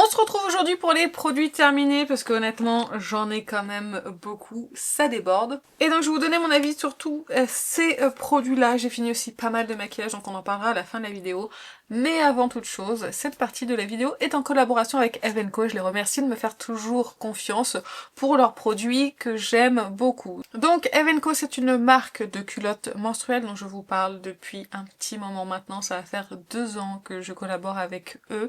On se retrouve aujourd'hui pour les produits terminés parce que honnêtement j'en ai quand même beaucoup, ça déborde. Et donc je vais vous donner mon avis sur tous ces produits là. J'ai fini aussi pas mal de maquillage donc on en parlera à la fin de la vidéo. Mais avant toute chose, cette partie de la vidéo est en collaboration avec Eve & Co. Je les remercie de me faire toujours confiance pour leurs produits que j'aime beaucoup. Donc Eve & Co c'est une marque de culottes menstruelles dont je vous parle depuis un petit moment maintenant. Ça va faire 2 ans que je collabore avec eux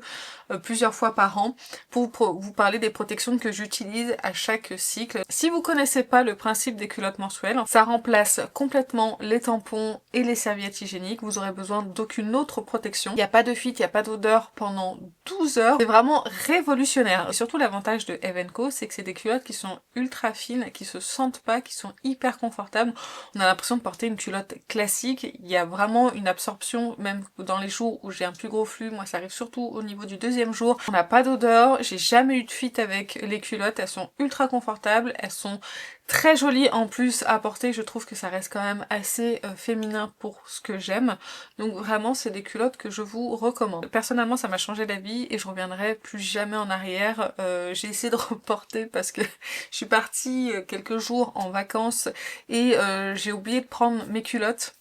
plusieurs fois par an pour vous parler des protections que j'utilise à chaque cycle. Si vous connaissez pas le principe des culottes menstruelles, ça remplace complètement les tampons et les serviettes hygiéniques. Vous aurez besoin d'aucune autre protection. Il n'y a pas de fuite, il n'y a pas d'odeur pendant 12 heures. C'est vraiment révolutionnaire. Et surtout l'avantage de Eve & Co, c'est que c'est des culottes qui sont ultra fines, qui se sentent pas, qui sont hyper confortables. On a l'impression de porter une culotte classique. Il y a vraiment une absorption, même dans les jours où j'ai un plus gros flux. Moi ça arrive surtout au niveau du deuxième jour. On n'a pas d'odeur, j'ai jamais eu de fuite avec les culottes, elles sont ultra confortables, elles sont très jolies en plus à porter, je trouve que ça reste quand même assez féminin pour ce que j'aime. Donc vraiment c'est des culottes que je vous recommande. Personnellement ça m'a changé la vie et je reviendrai plus jamais en arrière. J'ai essayé de reporter parce que je suis partie quelques jours en vacances et j'ai oublié de prendre mes culottes.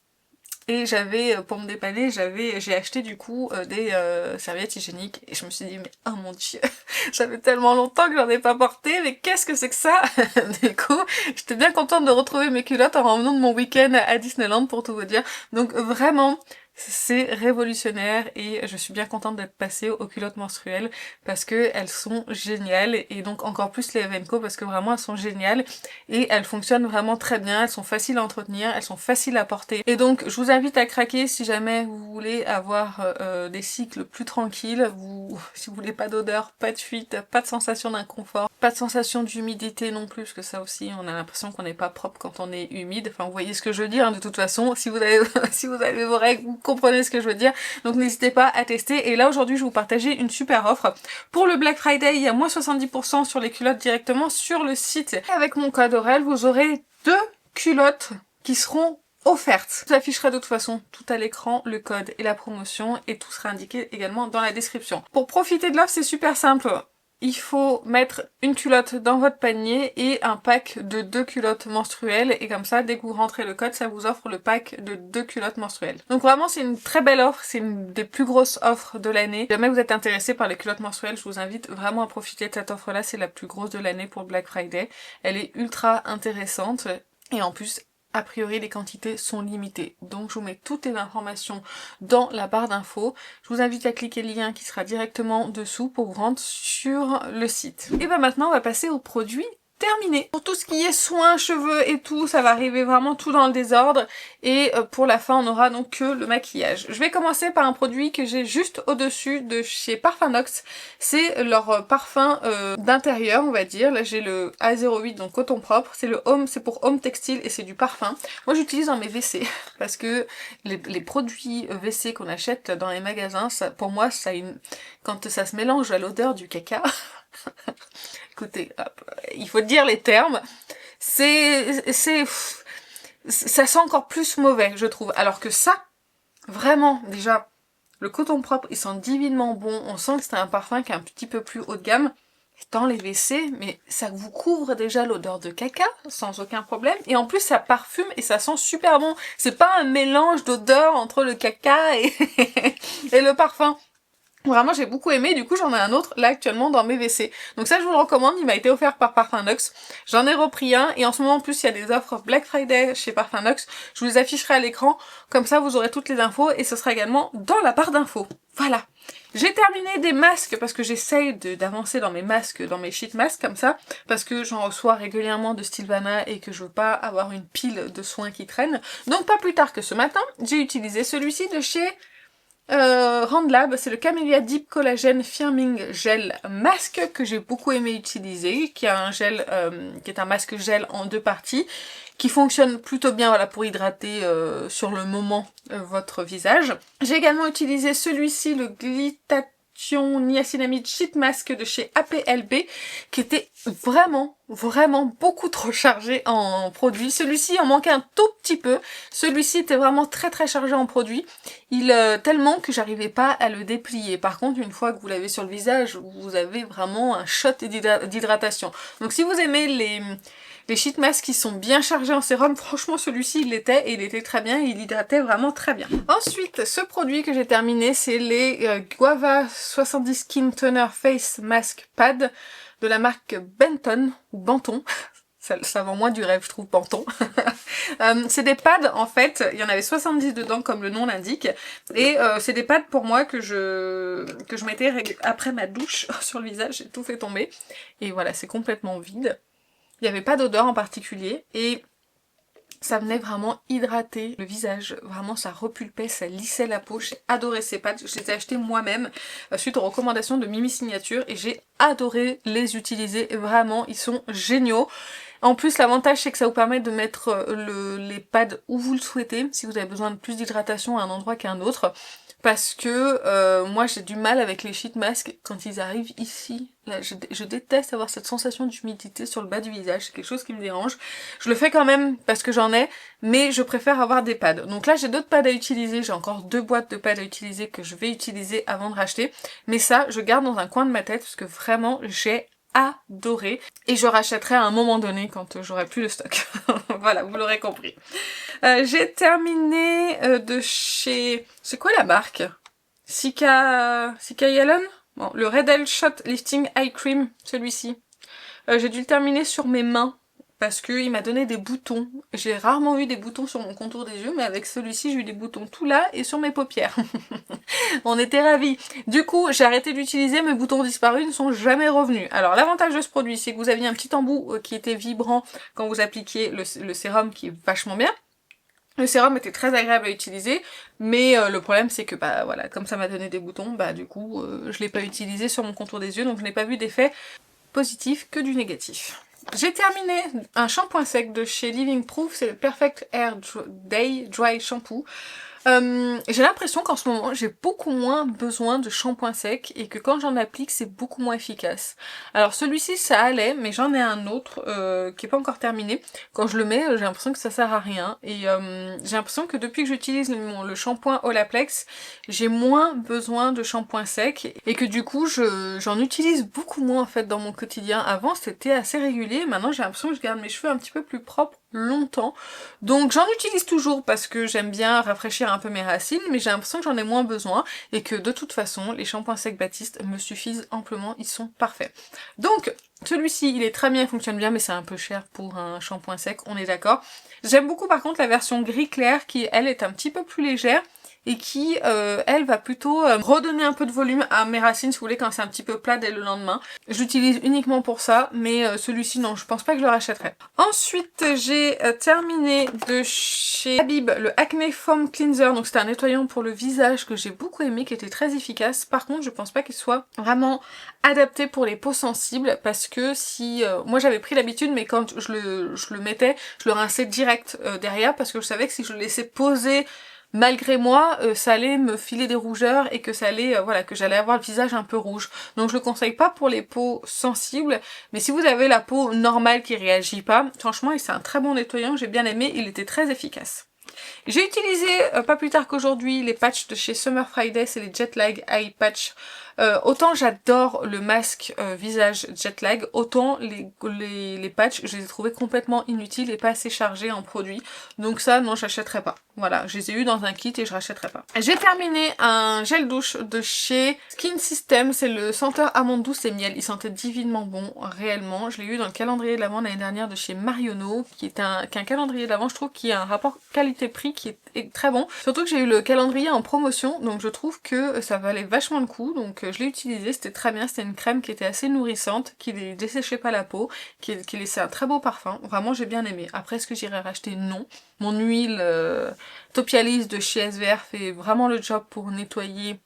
Et j'avais, pour me dépanner, j'ai acheté du coup des serviettes hygiéniques et je me suis dit mais oh mon dieu, ça fait tellement longtemps que j'en ai pas porté, mais qu'est-ce que c'est que ça? Du coup, j'étais bien contente de retrouver mes culottes en revenant de mon week-end à Disneyland pour tout vous dire. Donc vraiment, c'est révolutionnaire et je suis bien contente d'être passée aux culottes menstruelles parce que elles sont géniales et donc encore plus les Eve & Co parce que vraiment elles sont géniales et elles fonctionnent vraiment très bien, elles sont faciles à entretenir, elles sont faciles à porter et donc je vous invite à craquer si jamais vous voulez avoir des cycles plus tranquilles, si vous voulez pas d'odeur, pas de fuite, pas de sensation d'inconfort, pas de sensation d'humidité non plus parce que ça aussi on a l'impression qu'on n'est pas propre quand on est humide, enfin vous voyez ce que je veux dire hein, de toute façon, si vous avez si vous avez vos règles, vous comprenez ce que je veux dire, donc n'hésitez pas à tester. Et là aujourd'hui je vais vous partager une super offre. Pour le Black Friday, il y a moins 70% sur les culottes directement sur le site. Et avec mon code Aurel, vous aurez 2 culottes qui seront offertes. Je vous afficherai de toute façon tout à l'écran le code et la promotion et tout sera indiqué également dans la description. Pour profiter de l'offre, c'est super simple. Il faut mettre une culotte dans votre panier et un pack de 2 culottes menstruelles et comme ça, dès que vous rentrez le code, ça vous offre le pack de 2 culottes menstruelles. Donc vraiment, c'est une très belle offre, c'est une des plus grosses offres de l'année. Si jamais vous êtes intéressé par les culottes menstruelles, je vous invite vraiment à profiter de cette offre-là, c'est la plus grosse de l'année pour le Black Friday. Elle est ultra intéressante et en plus, a priori, les quantités sont limitées. Donc, je vous mets toutes les informations dans la barre d'infos. Je vous invite à cliquer le lien qui sera directement dessous pour vous rendre sur le site. Et ben maintenant, on va passer aux produits terminés. Pour tout ce qui est soins, cheveux et tout, ça va arriver vraiment tout dans le désordre. Et pour la fin, on aura donc que le maquillage. Je vais commencer par un produit que j'ai juste au-dessus de chez Parfanox. C'est leur parfum d'intérieur, on va dire. Là, j'ai le A08, donc coton propre. C'est le Home, c'est pour Home Textile et c'est du parfum. Moi, j'utilise dans mes WC parce que les produits WC qu'on achète dans les magasins, ça, pour moi, ça a une... quand ça se mélange à l'odeur du caca... Écoutez, hop, il faut dire les termes. Ça sent encore plus mauvais, je trouve. Alors que ça, vraiment, déjà, le coton propre, il sent divinement bon. On sent que c'est un parfum qui est un petit peu plus haut de gamme. Dans les WC, mais ça vous couvre déjà l'odeur de caca, sans aucun problème. Et en plus, ça parfume et ça sent super bon. C'est pas un mélange d'odeurs entre le caca et, et le parfum. Vraiment j'ai beaucoup aimé, du coup j'en ai un autre là actuellement dans mes WC. Donc ça je vous le recommande, il m'a été offert par Parfanox. J'en ai repris un et en ce moment en plus il y a des offres Black Friday chez Parfanox. Je vous les afficherai à l'écran, comme ça vous aurez toutes les infos et ce sera également dans la barre d'infos. Voilà. J'ai terminé des masques parce que j'essaye d'avancer dans mes masques, dans mes sheet masks comme ça, parce que j'en reçois régulièrement de Stilvana et que je veux pas avoir une pile de soins qui traînent. Donc pas plus tard que ce matin, j'ai utilisé celui-ci de chez... Randlab, c'est le Camellia Deep Collagen Firming Gel Masque que j'ai beaucoup aimé utiliser, qui a un gel, qui est un masque gel en 2 parties, qui fonctionne plutôt bien voilà, pour hydrater sur le moment votre visage. J'ai également utilisé celui-ci, le lotion niacinamide sheet mask de chez APLB qui était vraiment beaucoup trop chargé en produits. Celui-ci en manquait un tout petit peu. Celui-ci était vraiment très chargé en produits. Tellement que j'arrivais pas à le déplier. Par contre, une fois que vous l'avez sur le visage, vous avez vraiment un shot d'hydratation. Donc si vous aimez les sheet masks qui sont bien chargés en sérum, franchement celui-ci il l'était et il était très bien, il hydratait vraiment très bien. Ensuite, ce produit que j'ai terminé, c'est les Guava 70 Skin Toner Face Mask Pad de la marque Benton, ou Benton. Ça vend moins du rêve, je trouve, Benton. C'est des pads, en fait, il y en avait 70 dedans, comme le nom l'indique, et c'est des pads pour moi que je mettais après ma douche sur le visage, j'ai tout fait tomber, et voilà, c'est complètement vide. Il n'y avait pas d'odeur en particulier, et ça venait vraiment hydrater le visage, vraiment ça repulpait, ça lissait la peau, j'ai adoré ces pads, je les ai achetés moi-même suite aux recommandations de Mimi Signature et j'ai adoré les utiliser, vraiment ils sont géniaux. En plus l'avantage c'est que ça vous permet de mettre les pads où vous le souhaitez, si vous avez besoin de plus d'hydratation à un endroit qu'à un autre. Parce que moi j'ai du mal avec les sheet masks quand ils arrivent ici. Là, je déteste avoir cette sensation d'humidité sur le bas du visage, c'est quelque chose qui me dérange. Je le fais quand même parce que j'en ai, mais je préfère avoir des pads. Donc là j'ai d'autres pads à utiliser, j'ai encore 2 boîtes de pads à utiliser que je vais utiliser avant de racheter. Mais ça, je garde dans un coin de ma tête parce que vraiment j'ai adoré. Et je rachèterai à un moment donné quand j'aurai plus de stock. Voilà, vous l'aurez compris. J'ai terminé de chez... C'est quoi la marque? Sika Yalon? Bon, le Redel Shot Lifting Eye Cream, celui-ci. J'ai dû le terminer sur mes mains parce qu'il m'a donné des boutons. J'ai rarement eu des boutons sur mon contour des yeux, mais avec celui-ci j'ai eu des boutons tout là et sur mes paupières. On était ravis. Du coup, j'ai arrêté d'utiliser, mes boutons disparus ne sont jamais revenus. Alors l'avantage de ce produit, c'est que vous aviez un petit embout qui était vibrant quand vous appliquiez le sérum qui est vachement bien. Le sérum était très agréable à utiliser, mais le problème c'est que bah voilà, comme ça m'a donné des boutons, bah du coup je l'ai pas utilisé sur mon contour des yeux, donc je n'ai pas vu d'effet positif que du négatif. J'ai terminé un shampoing sec de chez Living Proof, c'est le Perfect Hair Day Dry Shampoo. J'ai l'impression qu'en ce moment j'ai beaucoup moins besoin de shampoing sec et que quand j'en applique c'est beaucoup moins efficace. Alors celui-ci ça allait, mais j'en ai un autre qui est pas encore terminé. Quand je le mets j'ai l'impression que ça sert à rien et j'ai l'impression que depuis que j'utilise le shampoing Olaplex j'ai moins besoin de shampoing sec et que du coup j'en utilise beaucoup moins en fait dans mon quotidien. Avant c'était assez régulier, maintenant j'ai l'impression que je garde mes cheveux un petit peu plus propres longtemps. Donc j'en utilise toujours parce que j'aime bien rafraîchir un peu mes racines, mais j'ai l'impression que j'en ai moins besoin et que de toute façon les shampoings secs Baptiste me suffisent amplement, ils sont parfaits. Donc celui-ci il est très bien, il fonctionne bien, mais c'est un peu cher pour un shampoing sec, on est d'accord. J'aime beaucoup par contre la version gris clair qui elle est un petit peu plus légère et qui, elle, va plutôt redonner un peu de volume à mes racines, si vous voulez, quand c'est un petit peu plat dès le lendemain. Je l'utilise uniquement pour ça, mais celui-ci, non, je pense pas que je le rachèterai. Ensuite, j'ai terminé de chez Habib le Acne Foam Cleanser, donc c'était un nettoyant pour le visage que j'ai beaucoup aimé, qui était très efficace. Par contre, je pense pas qu'il soit vraiment adapté pour les peaux sensibles, parce que si... moi j'avais pris l'habitude, mais quand je le mettais, je le rinçais direct derrière, parce que je savais que si je le laissais poser malgré moi, ça allait me filer des rougeurs et que ça allait, voilà, que j'allais avoir le visage un peu rouge. Donc je le conseille pas pour les peaux sensibles, mais si vous avez la peau normale qui réagit pas, franchement, c'est un très bon nettoyant, j'ai bien aimé, il était très efficace. J'ai utilisé, pas plus tard qu'aujourd'hui, les patchs de chez Summer Friday, c'est les Jet Lag Eye Patch. Autant j'adore le masque visage jet lag, autant les patchs, je les ai trouvés complètement inutiles et pas assez chargés en produits. Donc ça, non, j'achèterai pas. Voilà, je les ai eu dans un kit et je rachèterai pas. J'ai terminé un gel douche de chez Skin System, c'est le senteur amande douce et miel. Il sentait divinement bon, réellement. Je l'ai eu dans le calendrier de l'Avent l'année dernière de chez Marionneau, qui est un calendrier de l'Avent, je trouve, qui a un rapport qualité-prix qui est très bon. Surtout que j'ai eu le calendrier en promotion, donc je trouve que ça valait vachement le coup, donc je l'ai utilisé, c'était très bien, c'était une crème qui était assez nourrissante, qui ne desséchait pas la peau, qui laissait un très beau parfum, vraiment j'ai bien aimé. Après est-ce que j'irai racheter? Non. Mon huile Topialis de chez SVR fait vraiment le job pour nettoyer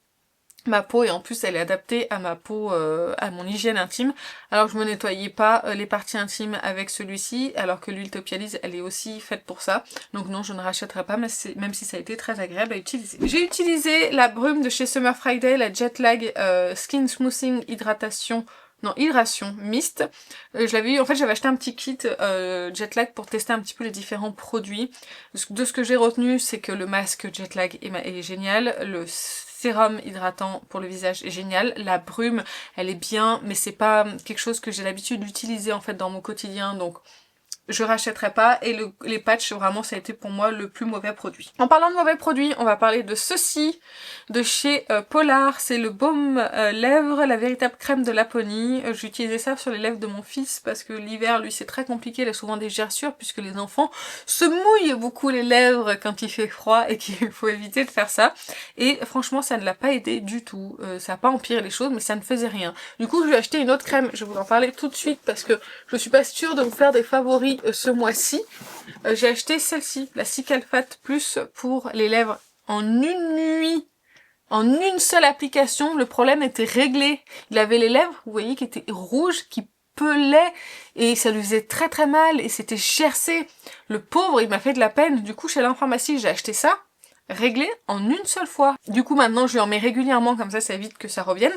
ma peau, et en plus elle est adaptée à ma peau, à mon hygiène intime. Alors je me nettoyais pas les parties intimes avec celui-ci, alors que l'huile Topialise elle est aussi faite pour ça. Donc non, je ne rachèterai pas, même si ça a été très agréable à utiliser. J'ai utilisé la brume de chez Summer Friday, la Jet Lag Skin Smoothing Hydratation. Non, hydration mist. Je l'avais eu, en fait j'avais acheté un petit kit Jetlag pour tester un petit peu les différents produits. De ce que j'ai retenu, c'est que le masque Jetlag est génial, le sérum hydratant pour le visage est génial, la brume elle est bien, mais c'est pas quelque chose que j'ai l'habitude d'utiliser en fait dans mon quotidien, donc je rachèterai pas, et les patchs, vraiment ça a été pour moi le plus mauvais produit. En parlant de mauvais produits, on va parler de ceci, de chez Polar, c'est le baume lèvres, la véritable crème de Laponie. J'ai utilisé ça sur les lèvres de mon fils parce que l'hiver lui c'est très compliqué, il a souvent des gerçures puisque les enfants se mouillent beaucoup les lèvres quand il fait froid et qu'il faut éviter de faire ça. Et franchement ça ne l'a pas aidé du tout, ça n'a pas empiré les choses mais ça ne faisait rien. Du coup je vais acheter une autre crème, je vais vous en parler tout de suite parce que je suis pas sûre de vous faire des favoris ce mois-ci. J'ai acheté celle-ci, la Cicalfate Plus pour les lèvres en une nuit. En une seule application, le problème était réglé. Il avait les lèvres, vous voyez, qui étaient rouges, qui pelaient, et ça lui faisait très très mal, et c'était gercé. Le pauvre, il m'a fait de la peine. Du coup, chez l'informatie, j'ai acheté ça, réglé en une seule fois. Du coup, maintenant, je lui en mets régulièrement, comme ça évite que ça revienne.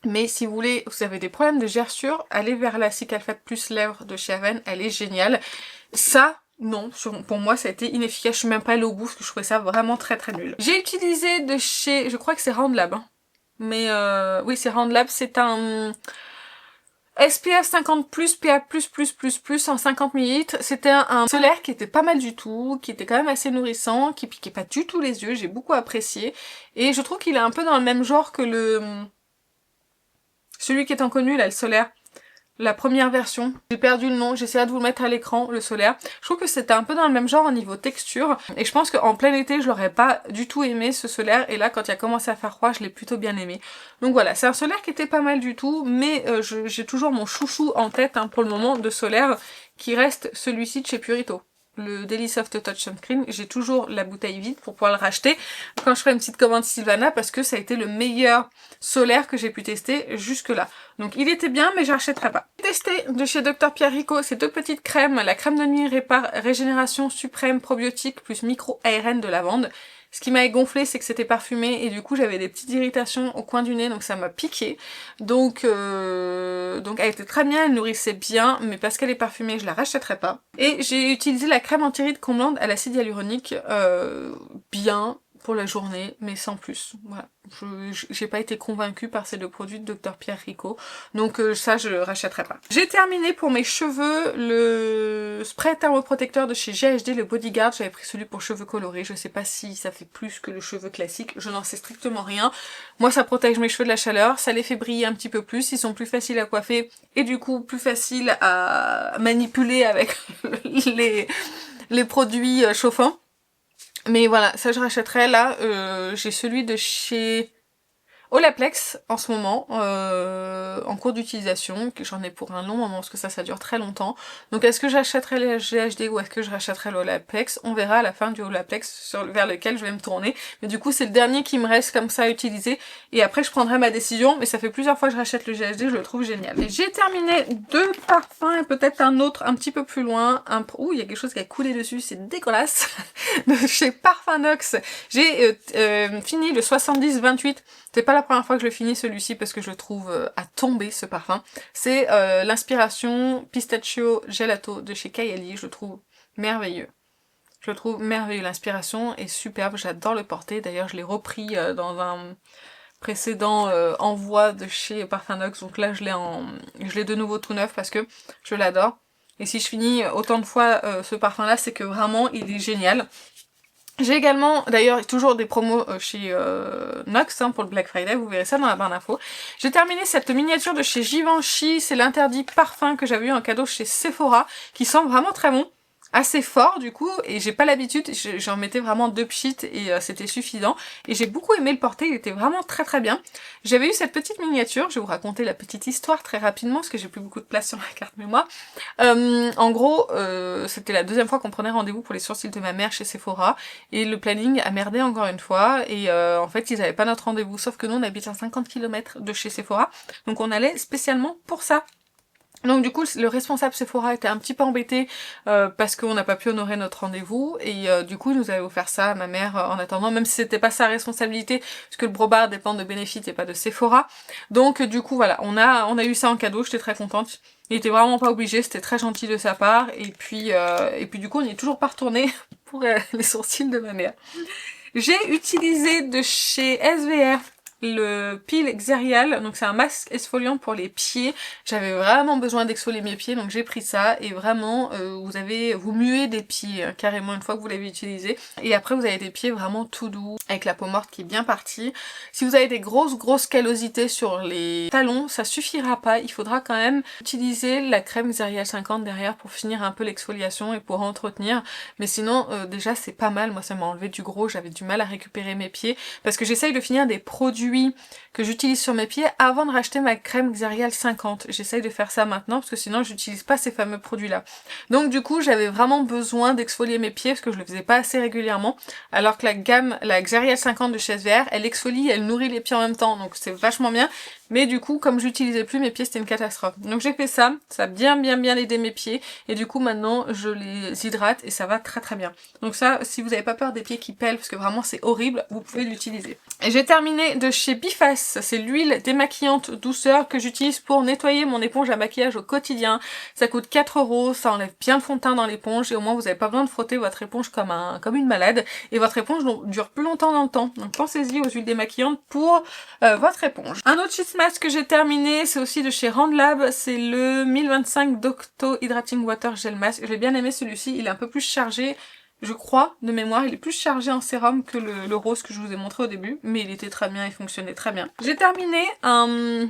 Mais si vous avez des problèmes de gerçure, allez vers la Cicalfate Plus Lèvres de chez Aven, elle est géniale. Ça, non, pour moi ça a été inefficace, je suis même pas allée au bout parce que je trouvais ça vraiment très très nul. J'ai utilisé de chez, je crois que c'est Roundlab, hein. Mais oui c'est Roundlab, c'est un SPF 50+, PA++++ en 50 ml. C'était un solaire qui était pas mal du tout, qui était quand même assez nourrissant, qui piquait pas du tout les yeux, j'ai beaucoup apprécié. Et je trouve qu'il est un peu dans le même genre que celui qui est inconnu là, le solaire. La première version, j'ai perdu le nom, j'essaierai de vous le mettre à l'écran, le solaire. Je trouve que c'était un peu dans le même genre au niveau texture, et je pense qu'en plein été, je l'aurais pas du tout aimé ce solaire, et là, quand il a commencé à faire froid, je l'ai plutôt bien aimé. Donc voilà, c'est un solaire qui était pas mal du tout, mais j'ai toujours mon chouchou en tête pour le moment de solaire, qui reste celui-ci de chez Purito. Le Daily Soft Touch Sunscreen, j'ai toujours la bouteille vide pour pouvoir le racheter quand je ferai une petite commande Sylvana parce que ça a été le meilleur solaire que j'ai pu tester jusque là. Donc il était bien mais je rachèterai pas. J'ai testé de chez Dr Pierre Rico ces deux petites crèmes, la crème de nuit Régénération Suprême Probiotique plus Micro ARN de lavande. Ce qui m'avait gonflé, c'est que c'était parfumé et du coup j'avais des petites irritations au coin du nez, donc ça m'a piqué. Donc elle était très bien, elle nourrissait bien, mais parce qu'elle est parfumée, je la rachèterai pas. Et j'ai utilisé la crème anti-rides comblante à l'acide hyaluronique, bien pour la journée, mais sans plus. Voilà. J'ai pas été convaincue par ces deux produits de Dr Pierre Rico, donc ça je rachèterai pas. J'ai terminé pour mes cheveux le spray thermoprotecteur de chez GHD, le Bodyguard. J'avais pris celui pour cheveux colorés, je sais pas si ça fait plus que le cheveu classique, je n'en sais strictement rien. Moi ça protège mes cheveux de la chaleur, ça les fait briller un petit peu plus, ils sont plus faciles à coiffer et du coup plus faciles à manipuler avec les produits chauffants. Mais voilà, ça je rachèterai. Là, j'ai celui de chez Olaplex en ce moment, en cours d'utilisation, que j'en ai pour un long moment parce que ça dure très longtemps. Donc est-ce que j'achèterai les GHD ou est-ce que je rachèterai l'Olaplex? On verra à la fin du Olaplex vers lequel je vais me tourner. Mais du coup c'est le dernier qui me reste comme ça à utiliser. Et après je prendrai ma décision, mais ça fait plusieurs fois que je rachète le GHD, je le trouve génial. Et j'ai terminé deux parfums et peut-être un autre un petit peu plus loin. Ouh, il y a quelque chose qui a coulé dessus, c'est dégueulasse. De chez Parfanox. J'ai fini le 70-28. C'est pas la première fois que je le finis celui-ci parce que je le trouve à tomber ce parfum. C'est l'inspiration Pistachio Gelato de chez Kayali, je le trouve merveilleux. Je le trouve merveilleux, l'inspiration est superbe, j'adore le porter. D'ailleurs je l'ai repris dans un précédent envoi de chez Parfanox, donc là je l'ai de nouveau tout neuf parce que je l'adore. Et si je finis autant de fois ce parfum là, c'est que vraiment il est génial. J'ai également, d'ailleurs, toujours des promos chez Nox pour le Black Friday, vous verrez ça dans la barre d'infos. J'ai terminé cette miniature de chez Givenchy, c'est l'interdit parfum que j'avais eu en cadeau chez Sephora, qui sent vraiment très bon. assez fort du coup, et j'ai pas l'habitude, j'en mettais vraiment 2 pchits et c'était suffisant. Et j'ai beaucoup aimé le porter, il était vraiment très très bien. J'avais eu cette petite miniature, je vais vous raconter la petite histoire très rapidement parce que j'ai plus beaucoup de place sur ma carte mémoire. En gros, c'était la deuxième fois qu'on prenait rendez-vous pour les sourcils de ma mère chez Sephora, et le planning a merdé encore une fois, et en fait ils avaient pas notre rendez-vous, sauf que nous on habite à 50 km de chez Sephora, donc on allait spécialement pour ça. Donc du coup le responsable Sephora était un petit peu embêté parce qu'on n'a pas pu honorer notre rendez-vous, et du coup il nous avait offert ça à ma mère en attendant, même si c'était pas sa responsabilité parce que le Brobard dépend de Benefit et pas de Sephora. Donc du coup voilà, on a eu ça en cadeau, j'étais très contente. Il était vraiment pas obligé, c'était très gentil de sa part, et puis du coup on n'y est toujours pas retourné pour les sourcils de ma mère. J'ai utilisé de chez SVR le peel Xerial, donc c'est un masque exfoliant pour les pieds. J'avais vraiment besoin d'exfolier mes pieds, donc j'ai pris ça, et vraiment vous muez des pieds carrément une fois que vous l'avez utilisé, et après vous avez des pieds vraiment tout doux avec la peau morte qui est bien partie. Si vous avez des grosses callosités sur les talons, ça suffira pas, il faudra quand même utiliser la crème Xerial 50 derrière pour finir un peu l'exfoliation et pour entretenir, mais sinon déjà c'est pas mal. Moi ça m'a enlevé du gros, j'avais du mal à récupérer mes pieds parce que j'essaye de finir des produits que j'utilise sur mes pieds avant de racheter ma crème Xerial 50. J'essaye de faire ça maintenant parce que sinon j'utilise pas ces fameux produits là. Donc du coup j'avais vraiment besoin d'exfolier mes pieds parce que je le faisais pas assez régulièrement, alors que la Xerial 50 de chez SVR, elle exfolie, elle nourrit les pieds en même temps, donc c'est vachement bien. Mais du coup, comme j'utilisais plus mes pieds, c'était une catastrophe. Donc j'ai fait ça, ça a bien aidé mes pieds, et du coup maintenant je les hydrate et ça va très très bien. Donc ça, si vous n'avez pas peur des pieds qui pèlent, parce que vraiment c'est horrible, vous pouvez l'utiliser. Et j'ai terminé de chez Biface, c'est l'huile démaquillante douceur que j'utilise pour nettoyer mon éponge à maquillage au quotidien. Ça coûte 4 €, ça enlève bien le fond de teint dans l'éponge, et au moins vous n'avez pas besoin de frotter votre éponge comme une malade, et votre éponge dure plus longtemps dans le temps. Donc pensez-y aux huiles démaquillantes pour votre éponge. Un autre sheet mask que j'ai terminé, c'est aussi de chez Randlab, c'est le 1025 Docto Hydrating Water Gel Mask. J'ai bien aimé celui-ci, il est un peu plus chargé, je crois, de mémoire, il est plus chargé en sérum que le rose que je vous ai montré au début, mais il était très bien, il fonctionnait très bien. J'ai terminé un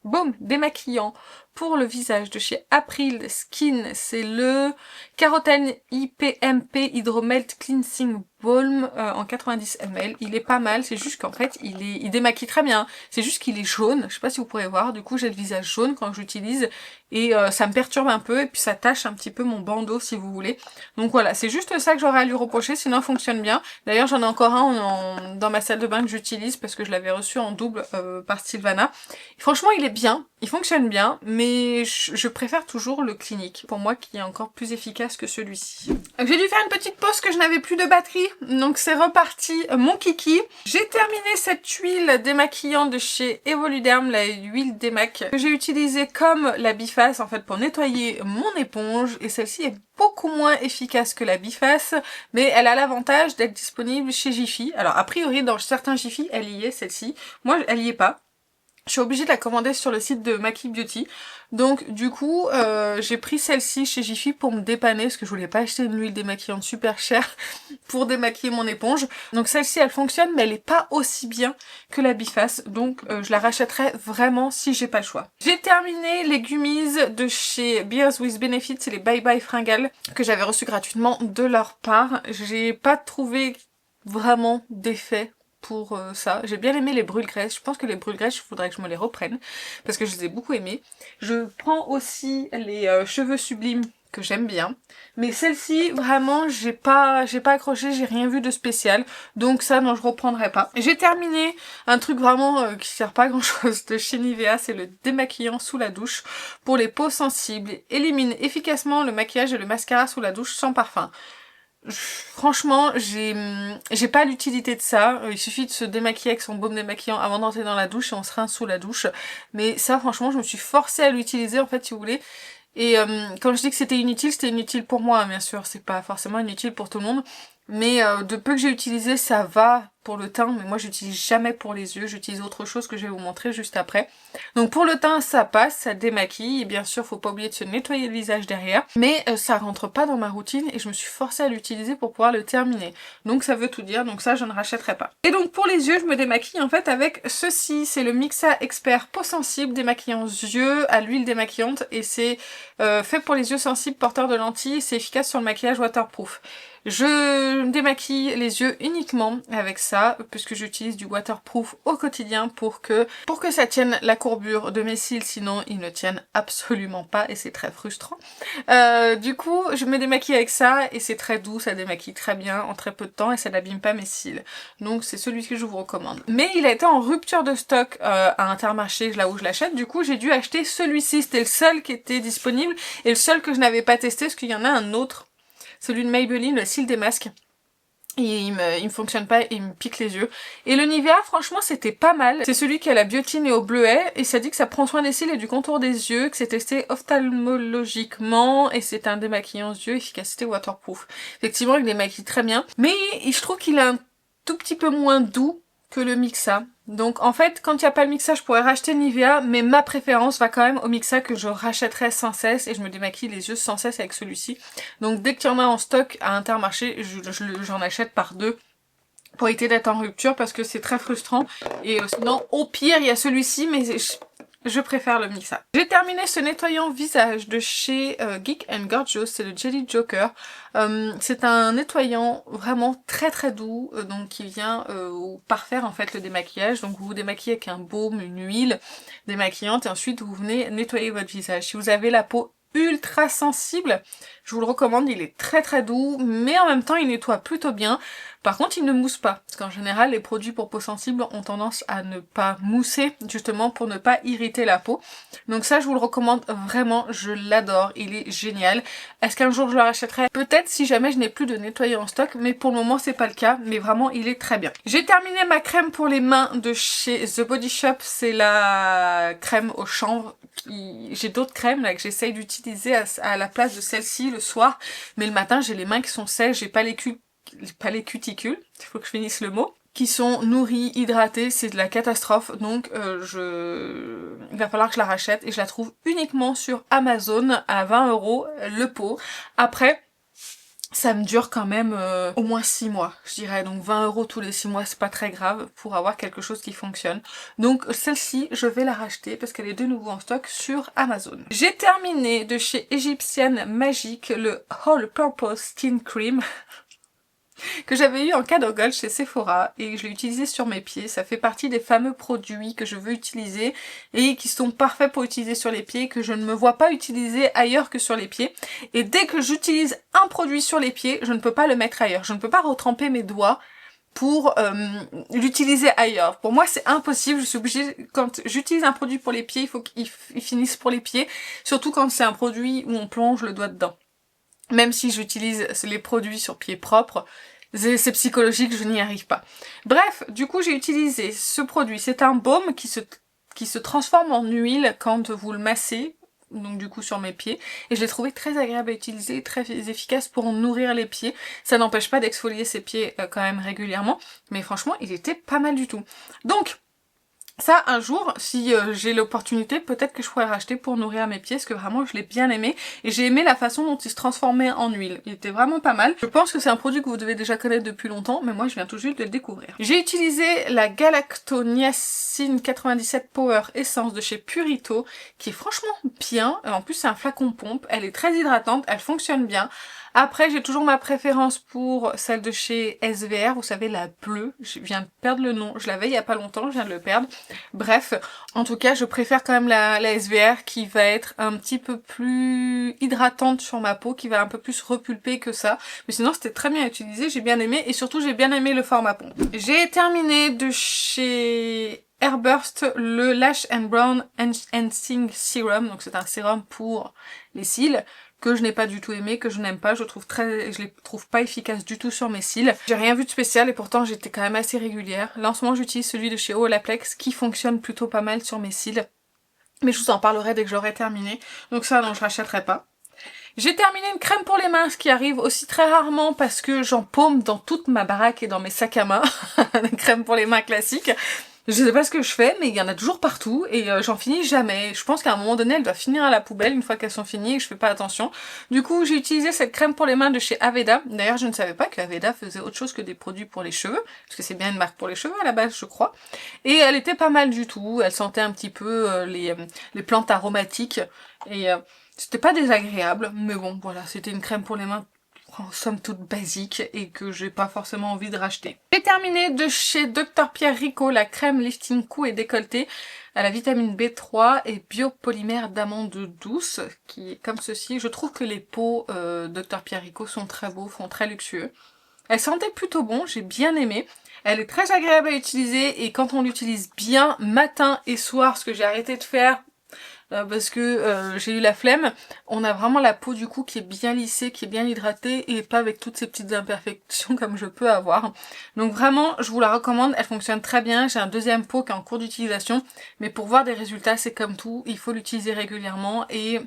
baume démaquillant pour le visage de chez April Skin, c'est le Carotène IPMP Hydromelt Cleansing Balm en 90 ml. Il est pas mal, c'est juste qu'en fait il démaquille très bien, c'est juste qu'il est jaune, je sais pas si vous pourrez voir, du coup j'ai le visage jaune quand j'utilise, et ça me perturbe un peu, et puis ça tache un petit peu mon bandeau si vous voulez. Donc voilà, c'est juste ça que j'aurais à lui reprocher, sinon il fonctionne bien. D'ailleurs j'en ai encore un dans ma salle de bain que j'utilise parce que je l'avais reçu en double par Sylvana. Franchement il est bien, il fonctionne bien, mais je préfère toujours le clinique, pour moi, qui est encore plus efficace que celui-ci. J'ai dû faire une petite pause que je n'avais plus de batterie, donc c'est reparti mon kiki. J'ai terminé cette huile démaquillante de chez Evoluderm, la huile démac, que j'ai utilisée comme la Biface en fait pour nettoyer mon éponge, et celle-ci est beaucoup moins efficace que la Biface, mais elle a l'avantage d'être disponible chez Jiffy. Alors a priori dans certains Jiffy elle y est, celle-ci, moi elle y est pas. Je suis obligée de la commander sur le site de Maki Beauty. Donc du coup, j'ai pris celle-ci chez Jiffy pour me dépanner parce que je voulais pas acheter une huile démaquillante super chère pour démaquiller mon éponge. Donc celle-ci elle fonctionne, mais elle est pas aussi bien que la Biface. Donc je la rachèterai vraiment si j'ai pas le choix. J'ai terminé les gummies de chez Beers with Benefit, c'est les Bye Bye Fringales que j'avais reçu gratuitement de leur part. J'ai pas trouvé vraiment d'effet pour ça. J'ai bien aimé les brûle-graisse. Je pense que les brûle-graisse, il faudrait que je me les reprenne parce que je les ai beaucoup aimés. Je prends aussi les cheveux sublimes que j'aime bien. Mais celle-ci, vraiment, j'ai pas accroché, j'ai rien vu de spécial. Donc ça, non, je reprendrai pas. J'ai terminé un truc vraiment qui sert pas à grand chose de chez Nivea, c'est le démaquillant sous la douche pour les peaux sensibles. Il élimine efficacement le maquillage et le mascara sous la douche sans parfum. Franchement, j'ai pas l'utilité de ça. Il suffit de se démaquiller avec son baume démaquillant avant d'entrer dans la douche et on se rince sous la douche. Mais ça, franchement, je me suis forcée à l'utiliser, en fait, si vous voulez. Et quand je dis que c'était inutile pour moi, hein, bien sûr. C'est pas forcément inutile pour tout le monde. Mais de peu que j'ai utilisé, ça va pour le teint, mais moi j'utilise jamais pour les yeux, j'utilise autre chose que je vais vous montrer juste après. Donc pour le teint, ça passe, ça démaquille, et bien sûr faut pas oublier de se nettoyer le visage derrière, mais ça rentre pas dans ma routine et je me suis forcée à l'utiliser pour pouvoir le terminer. Donc ça veut tout dire, donc ça je ne rachèterai pas. Et donc pour les yeux, je me démaquille en fait avec ceci, c'est le Mixa Expert Peau Sensible démaquillant yeux à l'huile démaquillante, et c'est fait pour les yeux sensibles porteurs de lentilles, c'est efficace sur le maquillage waterproof. Je démaquille les yeux uniquement avec ça, puisque j'utilise du waterproof au quotidien pour que ça tienne la courbure de mes cils, sinon ils ne tiennent absolument pas et c'est très frustrant. Du coup, je me démaquille avec ça et c'est très doux, ça démaquille très bien en très peu de temps et ça n'abîme pas mes cils. Donc c'est celui que je vous recommande. Mais il a été en rupture de stock à Intermarché, là où je l'achète, du coup j'ai dû acheter celui-ci, c'était le seul qui était disponible et le seul que je n'avais pas testé parce qu'il y en a un autre. Celui de Maybelline, le cil des masques. Et il me fonctionne pas et il me pique les yeux. Et le Nivea, franchement, c'était pas mal. C'est celui qui a la biotine et au bleuet, et ça dit que ça prend soin des cils et du contour des yeux, que c'est testé ophtalmologiquement, et c'est un démaquillant yeux, efficacité waterproof. Effectivement, il démaquille très bien, mais je trouve qu'il est un tout petit peu moins doux que le Mixa. Donc en fait, quand il n'y a pas le Mixa, je pourrais racheter Nivea, mais ma préférence va quand même au Mixa que je rachèterai sans cesse et je me démaquille les yeux sans cesse avec celui-ci. Donc dès qu'il y en a en stock à Intermarché, j'en achète par deux pour éviter d'être en rupture parce que c'est très frustrant. Et sinon, au pire, il y a celui-ci, mais je préfère le Mixa. J'ai terminé ce nettoyant visage de chez Geek & Gorgeous, c'est le Jelly Joker. C'est un nettoyant vraiment très très doux, donc qui vient parfaire en fait le démaquillage. Donc vous vous démaquillez avec un baume, une huile démaquillante et ensuite vous venez nettoyer votre visage. Si vous avez la peau ultra sensible, je vous le recommande, il est très très doux, mais en même temps il nettoie plutôt bien. Par contre il ne mousse pas, parce qu'en général les produits pour peau sensible ont tendance à ne pas mousser, justement pour ne pas irriter la peau. Donc ça je vous le recommande vraiment, je l'adore, il est génial. Est-ce qu'un jour je le rachèterai? Peut-être si jamais je n'ai plus de nettoyant en stock, mais pour le moment c'est pas le cas, mais vraiment il est très bien. J'ai terminé ma crème pour les mains de chez The Body Shop, c'est la crème au chanvre. J'ai d'autres crèmes là que j'essaye d'utiliser à la place de celle-ci le soir, mais le matin j'ai les mains qui sont sèches, j'ai pas les cuticules, il faut que je finisse le mot, qui sont nourries, hydratées, c'est de la catastrophe, donc il va falloir que je la rachète et je la trouve uniquement sur Amazon à 20 € le pot. Après, ça me dure quand même au moins 6 mois, je dirais. Donc 20 € tous les 6 mois, c'est pas très grave pour avoir quelque chose qui fonctionne. Donc celle-ci, je vais la racheter parce qu'elle est de nouveau en stock sur Amazon. J'ai terminé de chez Égyptienne Magique le All Purpose Skin Cream que j'avais eu en cadeau gold chez Sephora et je l'ai utilisé sur mes pieds. Ça fait partie des fameux produits que je veux utiliser et qui sont parfaits pour utiliser sur les pieds, que je ne me vois pas utiliser ailleurs que sur les pieds. Et dès que j'utilise un produit sur les pieds, je ne peux pas le mettre ailleurs. Je ne peux pas retremper mes doigts pour l'utiliser ailleurs. Pour moi c'est impossible, je suis obligée, quand j'utilise un produit pour les pieds, il faut qu'il finisse pour les pieds, surtout quand c'est un produit où on plonge le doigt dedans. Même si j'utilise les produits sur pieds propres, c'est psychologique, je n'y arrive pas. Bref, du coup j'ai utilisé ce produit. C'est un baume qui se transforme en huile quand vous le massez, donc du coup sur mes pieds. Et je l'ai trouvé très agréable à utiliser, très efficace pour nourrir les pieds. Ça n'empêche pas d'exfolier ses pieds quand même régulièrement, mais franchement il était pas mal du tout. Donc, ça, un jour, si j'ai l'opportunité, peut-être que je pourrais racheter pour nourrir mes pieds, parce que vraiment je l'ai bien aimé. Et j'ai aimé la façon dont il se transformait en huile. Il était vraiment pas mal. Je pense que c'est un produit que vous devez déjà connaître depuis longtemps, mais moi je viens tout juste de le découvrir. J'ai utilisé la Galactoniacin 97 Power Essence de chez Purito, qui est franchement bien. En plus c'est un flacon pompe, elle est très hydratante, elle fonctionne bien. Après, j'ai toujours ma préférence pour celle de chez SVR, vous savez, la bleue. Je viens de perdre le nom, je l'avais il y a pas longtemps, je viens de le perdre. Bref, en tout cas, je préfère quand même la SVR qui va être un petit peu plus hydratante sur ma peau, qui va un peu plus repulper que ça. Mais sinon, c'était très bien utilisé, j'ai bien aimé, et surtout, j'ai bien aimé le format pompe. J'ai terminé de chez Airburst le Lash and Brown Enhancing Serum, donc c'est un sérum pour les cils, que je n'ai pas du tout aimé, que je n'aime pas, je les trouve pas efficaces du tout sur mes cils. J'ai rien vu de spécial et pourtant j'étais quand même assez régulière. Là en ce moment j'utilise celui de chez Olaplex qui fonctionne plutôt pas mal sur mes cils. Mais je vous en parlerai dès que j'aurai terminé. Donc ça non, je rachèterai pas. J'ai terminé une crème pour les mains, ce qui arrive aussi très rarement parce que j'en paume dans toute ma baraque et dans mes sacs à main. Une crème pour les mains classique. Je sais pas ce que je fais, mais il y en a toujours partout et j'en finis jamais. Je pense qu'à un moment donné, elle doit finir à la poubelle une fois qu'elles sont finies et que je fais pas attention. Du coup, j'ai utilisé cette crème pour les mains de chez Aveda. D'ailleurs, je ne savais pas que Aveda faisait autre chose que des produits pour les cheveux, parce que c'est bien une marque pour les cheveux à la base, je crois. Et elle était pas mal du tout. Elle sentait un petit peu les plantes aromatiques et c'était pas désagréable, mais bon, voilà, c'était une crème pour les mains en somme toute basique et que j'ai pas forcément envie de racheter. J'ai terminé de chez Dr Pierre Rico la crème lifting cou et décolleté à la vitamine B3 et biopolymère d'amande douce qui est comme ceci. Je trouve que les pots Dr Pierre Rico sont très beaux, sont très luxueux. Elle sentait plutôt bon, j'ai bien aimé. Elle est très agréable à utiliser et quand on l'utilise bien matin et soir, ce que j'ai arrêté de faire parce que j'ai eu la flemme, on a vraiment la peau du cou qui est bien lissée, qui est bien hydratée et pas avec toutes ces petites imperfections comme je peux avoir. Donc vraiment, je vous la recommande, elle fonctionne très bien. J'ai un deuxième pot qui est en cours d'utilisation, mais pour voir des résultats, c'est comme tout, il faut l'utiliser régulièrement et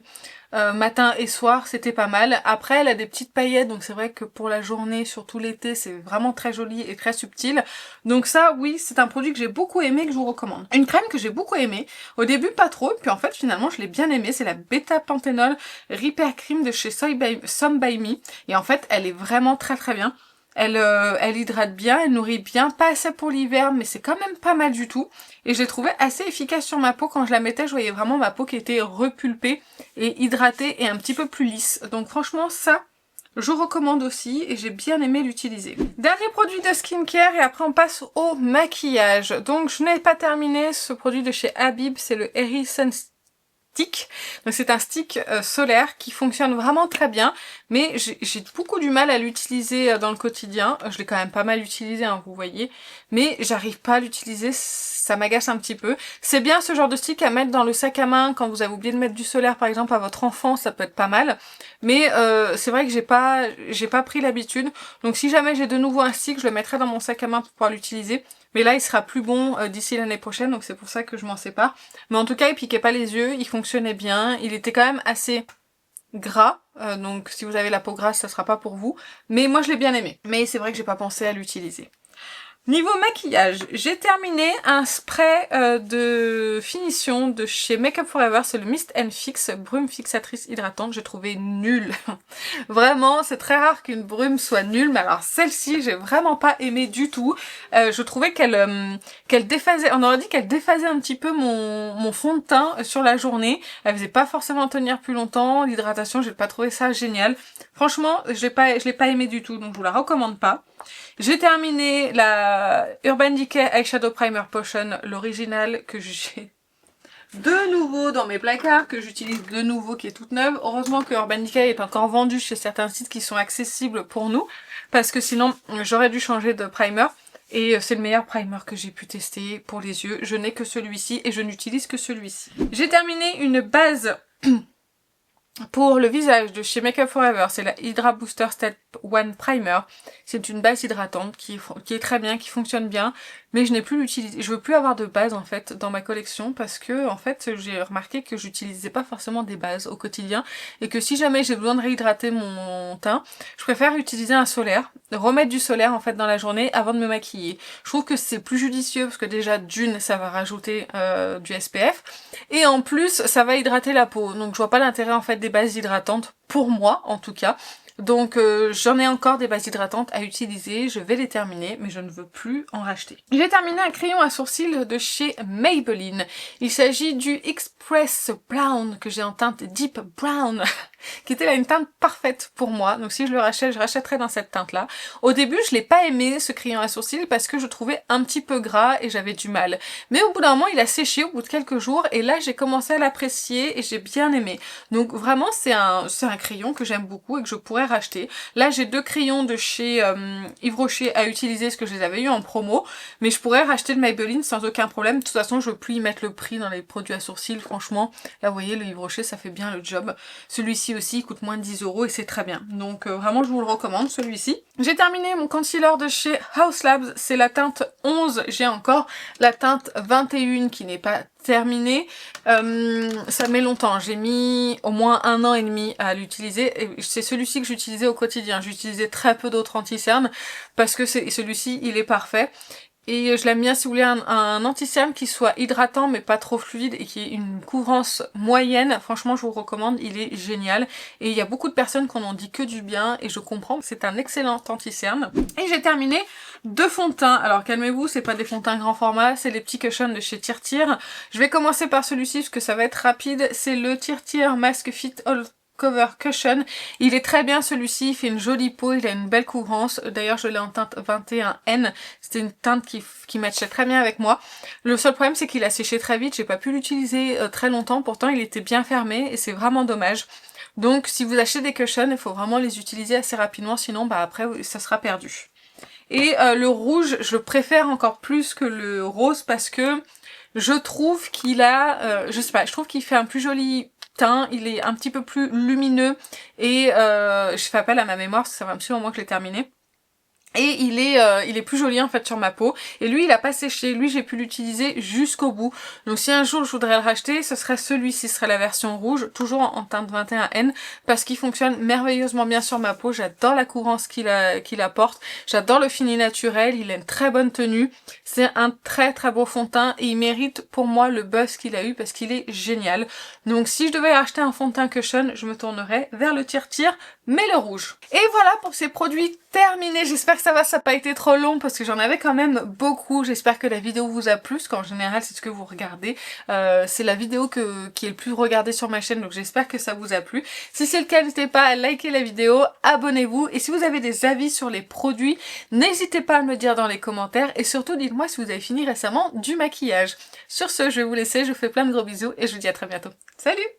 matin et soir, c'était pas mal. Après, elle a des petites paillettes, donc c'est vrai que pour la journée, surtout l'été, c'est vraiment très joli et très subtil. Donc ça, oui, c'est un produit que j'ai beaucoup aimé, que je vous recommande. Une crème que j'ai beaucoup aimée, au début pas trop, puis en fait finalement je l'ai bien aimée, c'est la Beta Panthenol Repair Cream de chez Some by Me. Et en fait, elle est vraiment très très bien. Elle hydrate bien, elle nourrit bien, pas assez pour l'hiver, mais c'est quand même pas mal du tout. Et je l'ai trouvée assez efficace sur ma peau. Quand je la mettais, je voyais vraiment ma peau qui était repulpée et hydratée et un petit peu plus lisse. Donc franchement, ça, je recommande aussi et j'ai bien aimé l'utiliser. Dernier produit de skincare et après on passe au maquillage. Donc je n'ai pas terminé ce produit de chez Habib, c'est le Airy Sun Stick. Donc c'est un stick solaire qui fonctionne vraiment très bien, mais j'ai beaucoup du mal à l'utiliser dans le quotidien. Je l'ai quand même pas mal utilisé, hein, vous voyez, mais j'arrive pas à l'utiliser, ça m'agace un petit peu. C'est bien ce genre de stick à mettre dans le sac à main quand vous avez oublié de mettre du solaire par exemple à votre enfant, ça peut être pas mal. Mais c'est vrai que j'ai pas pris l'habitude. Donc si jamais j'ai de nouveau un stick, je le mettrai dans mon sac à main pour pouvoir l'utiliser. Mais là, il sera plus bon d'ici l'année prochaine, donc c'est pour ça que je m'en sépare. Mais en tout cas, il piquait pas les yeux, il fonctionnait bien. Il était quand même assez gras, donc si vous avez la peau grasse, ça sera pas pour vous. Mais moi, je l'ai bien aimé. Mais c'est vrai que j'ai pas pensé à l'utiliser. Niveau maquillage, j'ai terminé un spray de finition de chez Makeup Forever, c'est le Mist & Fix brume fixatrice hydratante, j'ai trouvé nul. Vraiment, c'est très rare qu'une brume soit nulle, mais alors celle-ci, j'ai vraiment pas aimé du tout. Je trouvais qu'elle déphasait, on aurait dit qu'elle déphasait un petit peu mon fond de teint sur la journée. Elle faisait pas forcément tenir plus longtemps, l'hydratation, j'ai pas trouvé ça génial. Franchement, je l'ai pas aimé du tout, donc je vous la recommande pas. J'ai terminé la Urban Decay Eyeshadow Primer Potion, l'original que j'ai de nouveau dans mes placards, que j'utilise de nouveau, qui est toute neuve. Heureusement que Urban Decay est encore vendu chez certains sites qui sont accessibles pour nous, parce que sinon j'aurais dû changer de primer. Et c'est le meilleur primer que j'ai pu tester pour les yeux. Je n'ai que celui-ci et je n'utilise que celui-ci. J'ai terminé une base pour le visage de chez Makeup Forever, c'est la Hydra Booster Step 1 Primer. C'est une base hydratante qui est très bien, qui fonctionne bien, mais je n'ai plus l'utiliser. Je veux plus avoir de base en fait dans ma collection parce que en fait j'ai remarqué que j'utilisais pas forcément des bases au quotidien et que si jamais j'ai besoin de réhydrater mon teint, je préfère utiliser un solaire, remettre du solaire en fait dans la journée avant de me maquiller. Je trouve que c'est plus judicieux parce que déjà d'une ça va rajouter du SPF et en plus ça va hydrater la peau. Donc je vois pas l'intérêt en fait des bases hydratantes pour moi en tout cas. Donc j'en ai encore des bases hydratantes à utiliser, je vais les terminer, mais je ne veux plus en racheter. J'ai terminé un crayon à sourcils de chez Maybelline. Il s'agit du Express Brown que j'ai en teinte Deep Brown, qui était là une teinte parfaite pour moi. Donc si je le rachète, je rachèterai dans cette teinte-là. Au début, je l'ai pas aimé ce crayon à sourcils parce que je trouvais un petit peu gras et j'avais du mal. Mais au bout d'un moment, il a séché au bout de quelques jours et là, j'ai commencé à l'apprécier et j'ai bien aimé. Donc vraiment, c'est un crayon que j'aime beaucoup et que je pourrais racheter. Là, j'ai deux crayons de chez Yves Rocher à utiliser parce que je les avais eu en promo, mais je pourrais racheter le Maybelline sans aucun problème. De toute façon, je veux plus y mettre le prix dans les produits à sourcils. Franchement, là, vous voyez, le Yves Rocher, ça fait bien le job. Celui-ci celui-ci aussi, il coûte moins de 10 € et c'est très bien. Donc vraiment, je vous le recommande, celui-ci. J'ai terminé mon concealer de chez Haus Labs, c'est la teinte 11. J'ai encore la teinte 21 qui n'est pas terminée. Ça met longtemps, j'ai mis au moins 1 an et demi à l'utiliser. Et c'est celui-ci que j'utilisais au quotidien. J'utilisais très peu d'autres anti-cernes parce que celui-ci, il est parfait. Et je l'aime bien si vous voulez un anti-cerne qui soit hydratant mais pas trop fluide et qui ait une couvrance moyenne. Franchement, je vous recommande, il est génial. Et il y a beaucoup de personnes qui en ont dit que du bien et je comprends. C'est un excellent anti-cerne. Et j'ai terminé 2 fonds de teint. Alors calmez-vous, c'est pas des fonds de teint grand format, c'est les petits cushions de chez Tirtir. Je vais commencer par celui-ci parce que ça va être rapide. C'est le Tirtir Mask Fit All Cover Cushion. Il est très bien celui-ci, il fait une jolie peau, il a une belle couvrance. D'ailleurs, je l'ai en teinte 21N. C'était une teinte qui matchait très bien avec moi. Le seul problème, c'est qu'il a séché très vite. J'ai pas pu l'utiliser très longtemps. Pourtant, il était bien fermé et c'est vraiment dommage. Donc, si vous achetez des cushions, il faut vraiment les utiliser assez rapidement. Sinon, bah après, ça sera perdu. Et le rouge, je préfère encore plus que le rose parce que je trouve qu'il a, je sais pas, je trouve qu'il fait un plus joli teint, il est un petit peu plus lumineux et je fais appel à ma mémoire parce que ça fait un petit moment que je l'ai terminé. Et il est plus joli en fait sur ma peau. Et lui, il a pas séché. Lui, j'ai pu l'utiliser jusqu'au bout. Donc si un jour je voudrais le racheter, ce serait celui-ci, ce serait la version rouge, toujours en teinte 21N, parce qu'il fonctionne merveilleusement bien sur ma peau. J'adore la couvrance qu'il apporte. J'adore le fini naturel. Il a une très bonne tenue. C'est un très très beau fond de teint et il mérite pour moi le buzz qu'il a eu parce qu'il est génial. Donc si je devais acheter un fond de teint cushion, je me tournerais vers le Tirtir, mais le rouge. Et voilà pour ces produits terminés. J'espère que ça n'a pas été trop long parce que j'en avais quand même beaucoup. J'espère que la vidéo vous a plu, parce qu'en général c'est ce que vous regardez. C'est la vidéo qui est le plus regardée sur ma chaîne, donc j'espère que ça vous a plu. Si c'est le cas, n'hésitez pas à liker la vidéo, abonnez-vous, et si vous avez des avis sur les produits, n'hésitez pas à me le dire dans les commentaires, et surtout dites-moi si vous avez fini récemment du maquillage. Sur ce, je vais vous laisser, je vous fais plein de gros bisous, et je vous dis à très bientôt. Salut!